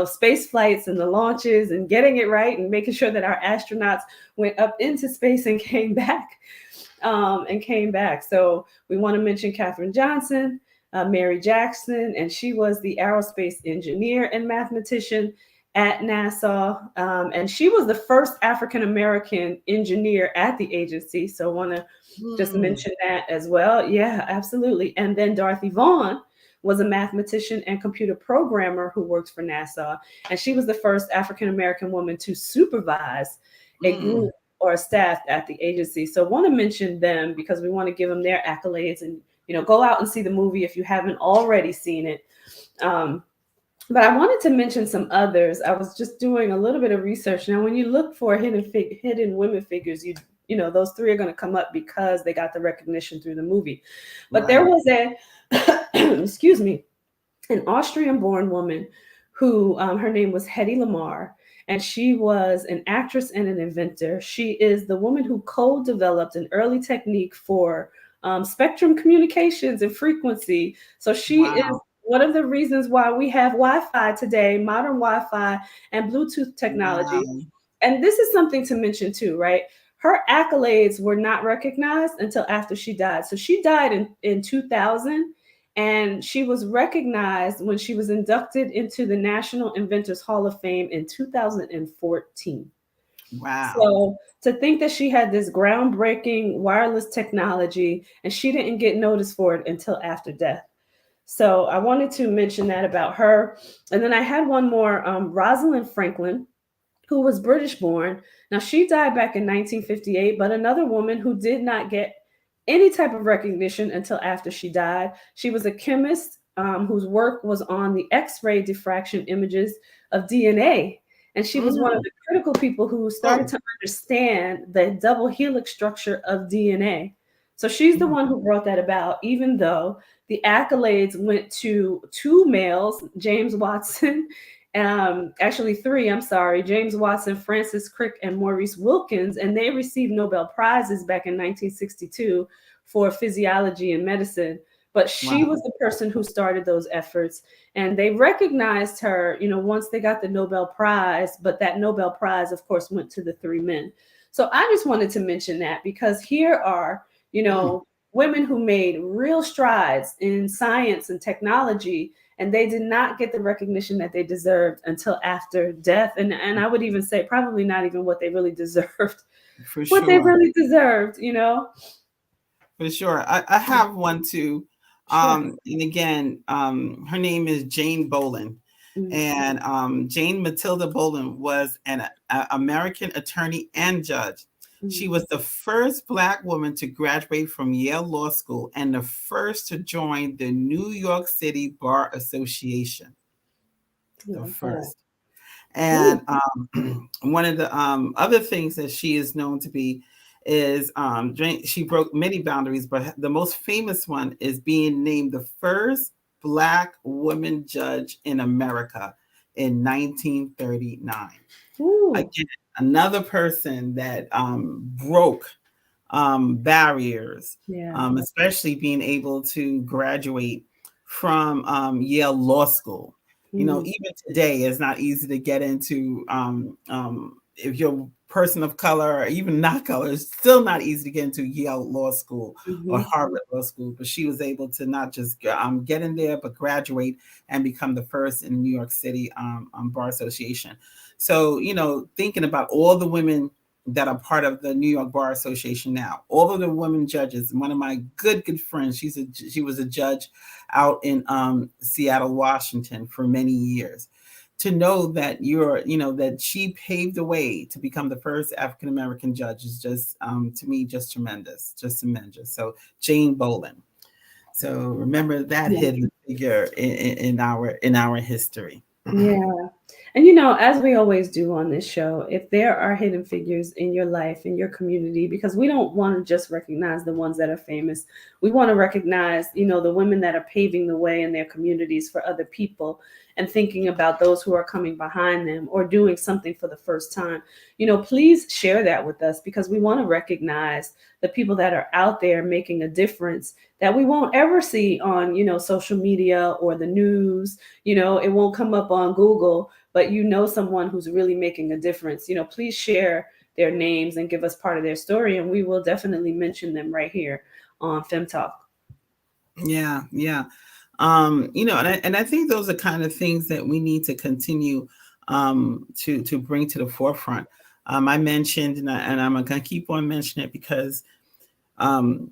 S1: space flights and the launches and getting it right and making sure that our astronauts went up into space and came back. So we want to mention Katherine Johnson, Mary Jackson, and she was the aerospace engineer and mathematician at NASA. And she was the first African American engineer at the agency. So I want to just
S2: Mm.
S1: mention that as well. Yeah, absolutely. And then Dorothy Vaughan was a mathematician and computer programmer who worked for NASA. And she was the first African American woman to supervise a
S2: Mm.
S1: group or a staff at the agency. So I want to mention them because we want to give them their accolades and go out and see the movie if you haven't already seen it. Um, but I wanted to mention some others. I was just doing a little bit of research. Now, when you look for hidden women figures, those three are going to come up because they got the recognition through the movie. But there
S2: Right.
S1: was excuse me, an Austrian-born woman who her name was Hedy Lamarr, and she was an actress and an inventor. She is the woman who co-developed an early technique for spectrum communications and frequency. So she is
S2: Wow.
S1: one of the reasons why we have Wi-Fi today, modern Wi-Fi and Bluetooth technology.
S2: Wow.
S1: And this is something to mention too, right? Her accolades were not recognized until after she died. So she died in 2000, and she was recognized when she was inducted into the National Inventors Hall of Fame in 2014.
S2: Wow.
S1: So to think that she had this groundbreaking wireless technology and she didn't get noticed for it until after death. So I wanted to mention that about her. And then I had one more, Rosalind Franklin, who was British born. Now, she died back in 1958, but another woman who did not get any type of recognition until after she died. She was a chemist whose work was on the X ray diffraction images of DNA. And she was one of
S2: Mm.
S1: the critical people who started
S2: Oh.
S1: to understand the double helix structure of DNA. So she's the
S2: Mm.
S1: one who brought that about, even though the accolades went to two males, James Watson, actually three, I'm sorry, James Watson, Francis Crick, and Maurice Wilkins, and they received Nobel Prizes back in 1962 for physiology and medicine. But she
S2: Wow.
S1: was the person who started those efforts, and they recognized her, once they got the Nobel Prize. But that Nobel Prize, of course, went to the three men. So I just wanted to mention that because here are,
S2: Mm.
S1: women who made real strides in science and technology, and they did not get the recognition that they deserved until after death. And I would even say probably not even what they really deserved.
S2: For
S1: What they
S2: sure.
S1: really deserved.
S2: For sure. I have one too.
S1: Sure.
S2: And again, her name is Jane Bolin.
S1: Mm,
S2: And Jane Matilda Bolin was an American attorney and judge. She
S1: mm.
S2: was the first Black woman to graduate from Yale Law School and the first to join the New York City Bar Association. The
S1: Love that.
S2: first. And
S1: Ooh,
S2: one of the other things that she is known to be is she broke many boundaries, but the most famous one is being named the first Black woman judge in America in 1939.
S1: ooh,
S2: Again, another person that broke barriers,
S1: yeah.
S2: especially being able to graduate from Yale Law School.
S1: Mm-hmm.
S2: even today, it's not easy to get into. If you're a person of color or even not color, it's still not easy to get into Yale Law School or
S1: Mm-hmm.
S2: Harvard Law School. But she was able to not just get in there, but graduate and become the first in New York City Bar Association. So, thinking about all the women that are part of the New York Bar Association now, all of the women judges. One of my good friends, she was a judge out in Seattle, Washington for many years. To know that that she paved the way to become the first African American judge is just to me just tremendous, just tremendous. So Jane Bolin. So remember that
S1: Yeah.
S2: hidden figure in our history.
S1: Yeah. And as we always do on this show, if there are hidden figures in your life, in your community, because we don't want to just recognize the ones that are famous. We want to recognize, the women that are paving the way in their communities for other people and thinking about those who are coming behind them or doing something for the first time. Please share that with us because we want to recognize the people that are out there making a difference that we won't ever see on, social media or the news. It won't come up on Google, but someone who's really making a difference. Please share their names and give us part of their story, and we will definitely mention them right here on Fem Talk.
S2: Yeah, yeah. And I think those are kind of things that we need to continue to bring to the forefront. I mentioned, and I'm going to keep on mentioning it because um,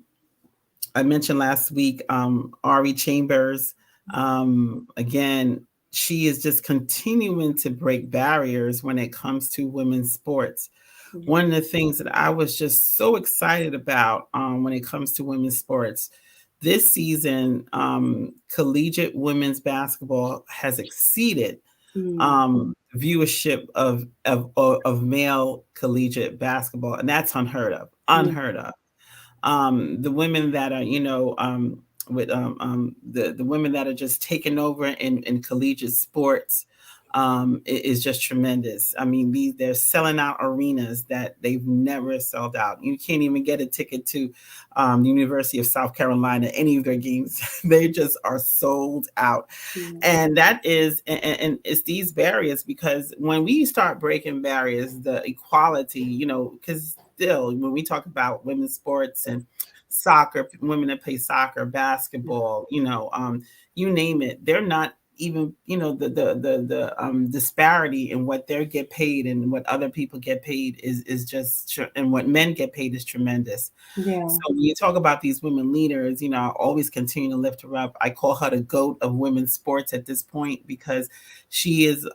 S2: I mentioned last week Ari Chambers. Again, she is just continuing to break barriers when it comes to women's sports. One of the things that I was just so excited about when it comes to women's sports this season, collegiate women's basketball has exceeded
S1: Mm.
S2: viewership of male collegiate basketball, and that's unheard of.
S1: Yeah.
S2: Unheard of. The women that are, with the women that are just taking over in collegiate sports is just tremendous. I mean, they're selling out arenas that they've never sold out. You can't even get a ticket to the University of South Carolina, any of their games. They just are sold out.
S1: Yeah.
S2: And that is, and it's these barriers because when we start breaking barriers, the equality, because still when we talk about women's sports and soccer, women that play soccer, basketball, you name it, they're not even, the disparity in what they get paid and what other people get paid is just, and what men get paid is tremendous.
S1: Yeah.
S2: So when you talk about these women leaders, I always continue to lift her up. I call her the GOAT of women's sports at this point because she's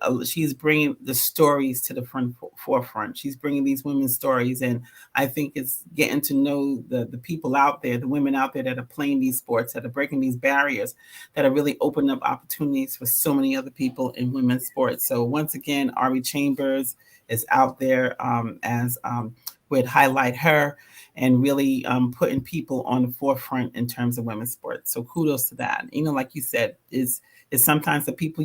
S2: bringing the stories to the forefront. She's bringing these women's stories, and I think it's getting to know the people out there, the women out there that are playing these sports, that are breaking these barriers, that are really opening up opportunities for so many other people in women's sports. So once again, Ari Chambers is out there as would highlight her and really putting people on the forefront in terms of women's sports. So kudos to that. Like you said, is sometimes the people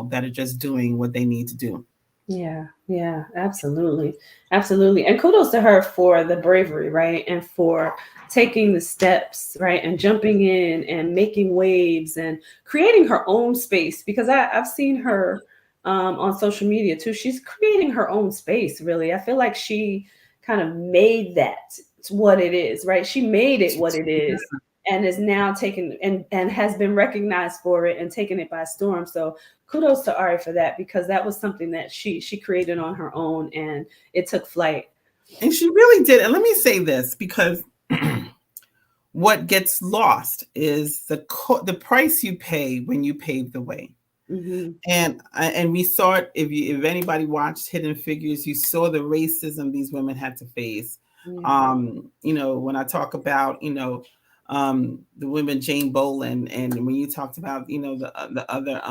S2: that are just doing what they need to do.
S1: Yeah, yeah, absolutely. Absolutely. And kudos to her for the bravery, right? And for taking the steps, right? And jumping in and making waves and creating her own space because I've seen her on social media too. She's creating her own space, really. I feel like she kind of made that what it is, right? She made it what it is and is now taken and has been recognized for it and taken it by storm. So kudos to Ari for that because that was something that she created on her own and it took flight.
S2: And she really did. And let me say this because what gets lost is the price you pay when you pave the way.
S1: Mm-hmm.
S2: And we saw it. If anybody watched Hidden Figures, you saw the racism these women had to face.
S1: Yeah.
S2: When I talk about the women Jane Bolin, and when you talked about the other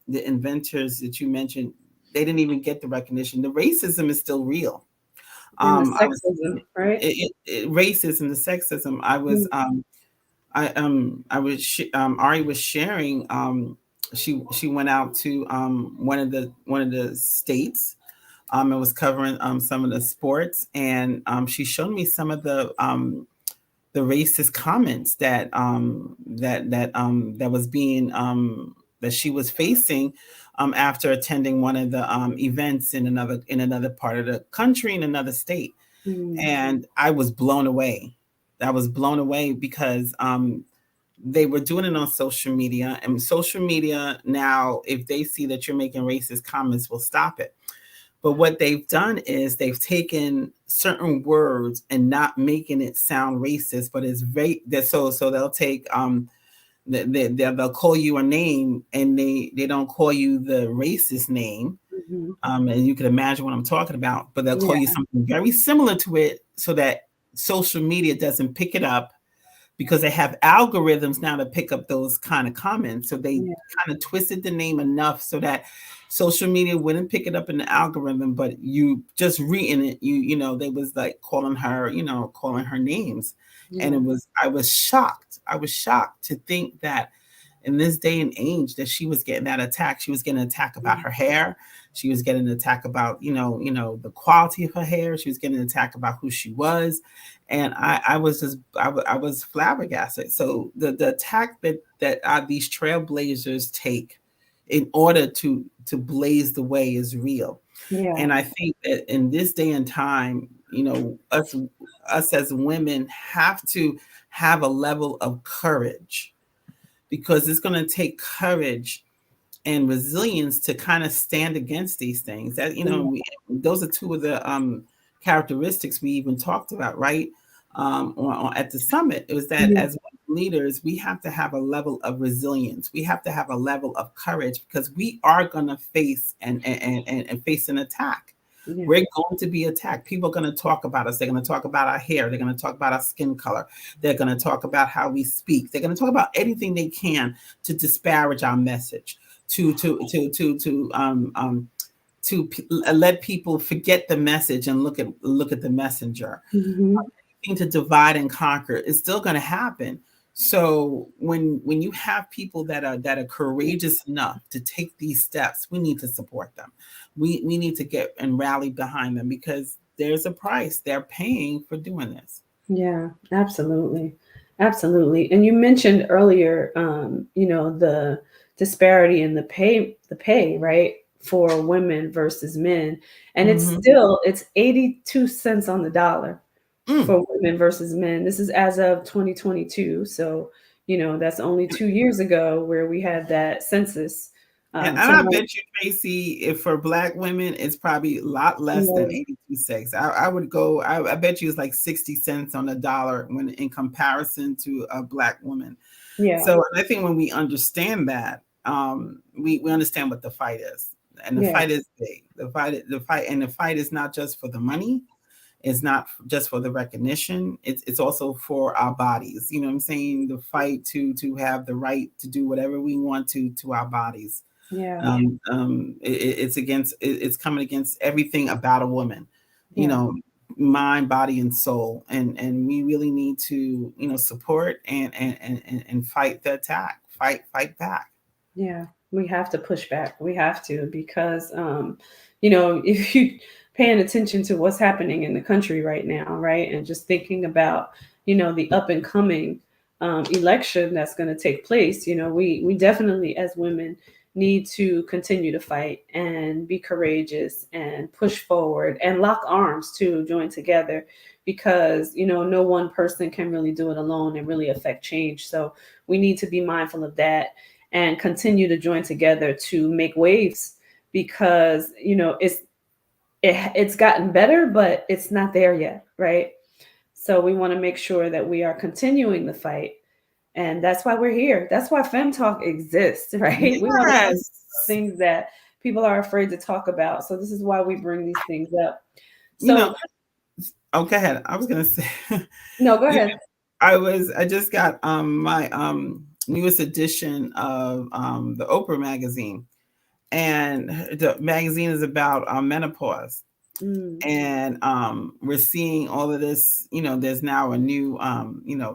S2: the inventors that you mentioned, they didn't even get the recognition. The racism is still real.
S1: And the
S2: I was
S1: sexism, right?
S2: racism, the sexism. Ari was sharing. She went out to one of the states. And was covering some of the sports, and she showed me some of the racist comments that was being that she was facing after attending one of the events in another part of the country, in another state.
S1: Mm.
S2: And I was blown away. I was blown away because they were doing it on social media, and social media now, if they see that you're making racist comments, will stop it. But what they've done is they've taken certain words and not making it sound racist, but it's very so they'll take they'll call you a name, and they don't call you the racist name.
S1: Hmm.
S2: And you can imagine what I'm talking about, but they'll call you
S1: Yeah.
S2: something very similar to it so that social media doesn't pick it up, because they have algorithms now to pick up those kind of comments. So they
S1: Yeah.
S2: kind of twisted the name enough so that social media wouldn't pick it up in the algorithm, but you just reading it, they was like calling her names. And
S1: Yeah.
S2: I was shocked. I was shocked to think that in this day and age that she was getting that attack. She was getting an attack about her hair. She was getting an attack about, the quality of her hair. She was getting an attack about who she was. And I was just, I was flabbergasted. So the attack that these trailblazers take in order to blaze the way is real.
S1: Yeah.
S2: And I think that in this day and time, us as women have to have a level of courage, because it's going to take courage and resilience to kind of stand against these things. That
S1: Yeah.
S2: those are two of the characteristics we even talked about, right? At the summit, it was that
S1: Yeah.
S2: as leaders, we have to have a level of resilience. We have to have a level of courage, because we are going to face and face an attack.
S1: Yeah.
S2: We're going to be attacked. People are going to talk about us. They're going to talk about our hair. They're going to talk about our skin color. They're going to talk about how we speak. They're going to talk about anything they can to disparage our message, let people forget the message and look at the messenger.
S1: Hmm.
S2: To divide and conquer is still going to happen. So when you have people that are courageous enough to take these steps, we need to support them. We need to get and rally behind them, because there's a price they're paying for doing this.
S1: Yeah, absolutely. Absolutely. And you mentioned earlier, the disparity in the pay, right, for women versus men. And
S2: Mm-hmm.
S1: it's 82 cents on the dollar
S2: Mm.
S1: for women versus men. This is as of 2022. So, that's only 2 years ago where we had that census.
S2: And
S1: So
S2: I
S1: my,
S2: bet you, Tracy, if for Black women, it's probably a lot less than
S1: yeah,
S2: 82 cents. I would go, I bet you it's like 60 cents on the dollar when in comparison to a Black woman.
S1: yeah,
S2: So I think when we understand that, we understand what the fight is. And the
S1: yeah,
S2: fight is big. The fight is not just for the money. It's not just for the recognition. It's also for our bodies. You know what I'm saying? The fight to have the right to do whatever we want to our bodies.
S1: yeah,
S2: It's coming against everything about a woman, you
S1: yeah.
S2: know, mind, body, and soul, and we really need to support and fight the attack, fight back.
S1: Yeah, we have to push back. We have to because if you paying attention to what's happening in the country right now, right, and just thinking about the up and coming election that's going to take place, we definitely as women need to continue to fight and be courageous and push forward and lock arms to join together because no one person can really do it alone and really affect change. So we need to be mindful of that and continue to join together to make waves because it's gotten better but it's not there yet, right? So we want to make sure that we are continuing the fight, and that's why we're here. That's why Fem Talk exists. Right, we want to talk
S2: Yes,
S1: about things that people are afraid to talk about, so this is why we bring these things up.
S2: you know.
S1: So
S2: Oh, go ahead. I was gonna say,
S1: no, go
S2: you
S1: ahead.
S2: I just got my newest edition of the Oprah magazine, and the magazine is about menopause.
S1: Mm,
S2: And we're seeing all of this. There's now a new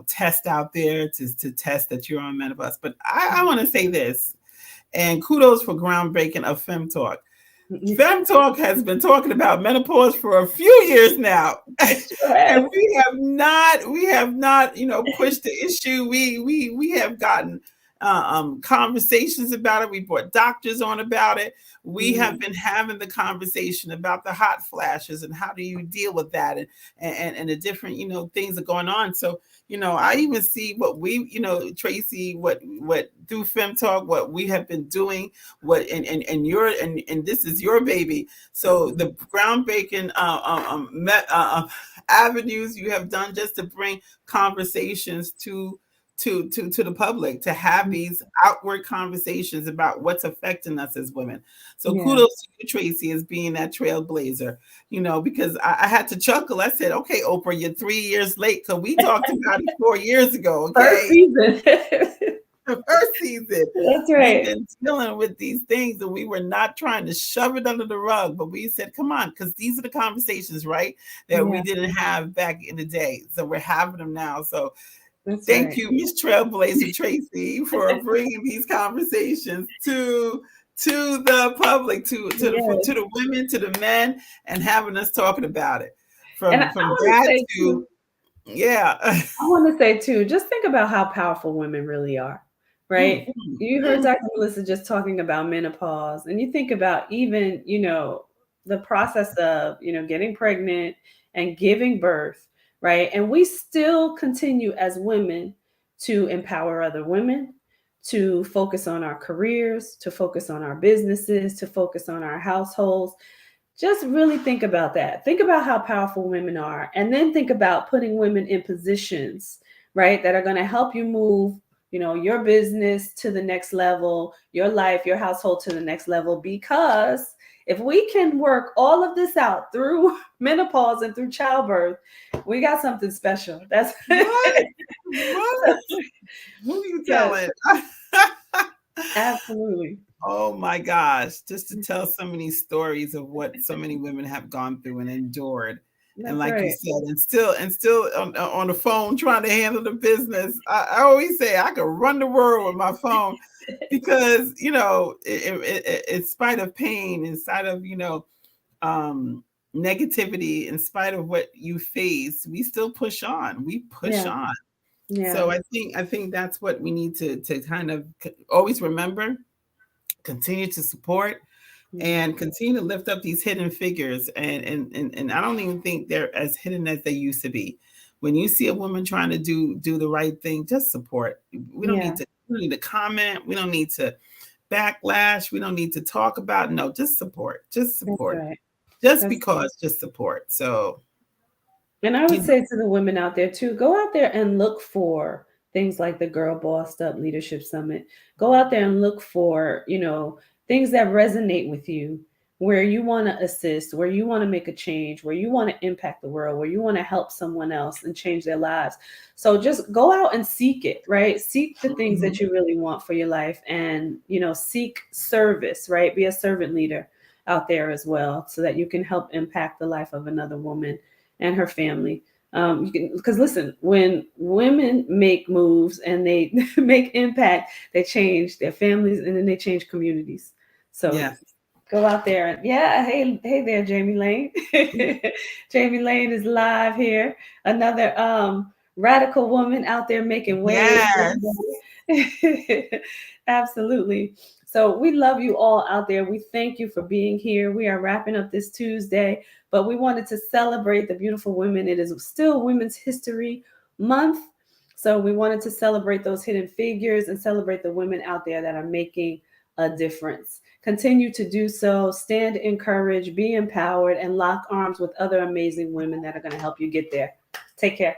S2: test out there to test that you're on menopause. But I want to say this, and kudos for groundbreaking of Fem Talk. Fem Talk has been talking about menopause for a few years now,
S1: it sure has.
S2: and we have not, pushed the issue. We have gotten conversations about it. We brought doctors on about it. We have
S1: Mm.
S2: been having the conversation about the hot flashes and how do you deal with that, and the different, things are going on. So, I even see what we, Tracy, what through Fem Talk, what we have been doing, what and this is your baby. So the groundbreaking avenues you have done just to bring conversations to the public, to have these outward conversations about what's affecting us as women. So
S1: Yeah.
S2: kudos to you, Tracy, as being that trailblazer, because I had to chuckle. I said, okay, Oprah, you're 3 years late because we talked about it 4 years ago.
S1: First
S2: Okay.
S1: season.
S2: The first season,
S1: That's
S2: we've
S1: right.
S2: been dealing with these things and we were not trying to shove it under the rug, but we said, come on, because these are the conversations, right, that we
S1: Yeah,
S2: didn't have back in the day. So we're having them now. So
S1: that's
S2: thank
S1: right.
S2: you, Miss Trailblazer Tracy, for bringing these conversations to the public,
S1: Yes.
S2: to the women, to the men, and having us talking about it.
S1: And
S2: From
S1: I
S2: from
S1: want to
S2: that
S1: say
S2: to
S1: too,
S2: yeah.
S1: I want to say too, just think about how powerful women really are, right?
S2: Mm,
S1: You heard
S2: mm,
S1: Dr. Melissa just talking about menopause, and you think about even, the process of, getting pregnant and giving birth, right? And we still continue as women to empower other women, to focus on our careers, to focus on our businesses, to focus on our households. Just really think about that. Think about how powerful women are, and then think about putting women in positions, right, that are going to help you move, your business to the next level, your life, your household to the next level. Because if we can work all of this out through menopause and through childbirth, we got something special. That's
S2: what? What? Who are you
S1: yes,
S2: telling?
S1: absolutely.
S2: Oh my gosh, just to tell so many stories of what so many women have gone through and endured. And
S1: That's
S2: like you
S1: right.
S2: said, and still on the phone trying to handle the business. I always say I could run the world with my phone because, in spite of pain, in spite of, um, negativity, in spite of what you face, we still push on. We push
S1: Yeah.
S2: on.
S1: Yeah.
S2: So I think that's what we need to kind of always remember, continue to support,
S1: Yeah.
S2: and continue to lift up these hidden figures. And I don't even think they're as hidden as they used to be. When you see a woman trying to do the right thing, just support. We don't
S1: Yeah.
S2: need to we don't need to comment. We don't need to backlash. We don't need to talk about. No, just support. Just
S1: That's
S2: support.
S1: right.
S2: Just
S1: That's
S2: because, just support. So
S1: And I
S2: you
S1: would
S2: know,
S1: say to the women out there too, go out there and look for things like the Girl Bossed Up Leadership Summit. Go out there and look for, things that resonate with you, where you want to assist, where you want to make a change, where you want to impact the world, where you want to help someone else and change their lives. So just go out and seek it, right? Seek the things
S2: mhm.
S1: that you really want for your life, and, seek service, right? Be a servant leader out there as well, so that you can help impact the life of another woman and her family. You can, because listen, when women make moves and they make impact, they change their families and then they change communities. So
S2: Yes.
S1: go out there and yeah, hey there, Jamie Lane. Jamie Lane is live here. Another radical woman out there making waves.
S2: Yes.
S1: Absolutely. So we love you all out there. We thank you for being here. We are wrapping up this Tuesday, but we wanted to celebrate the beautiful women. It is still Women's History Month. So we wanted to celebrate those hidden figures and celebrate the women out there that are making a difference. Continue to do so. Stand encouraged, be empowered, and lock arms with other amazing women that are going to help you get there. Take care.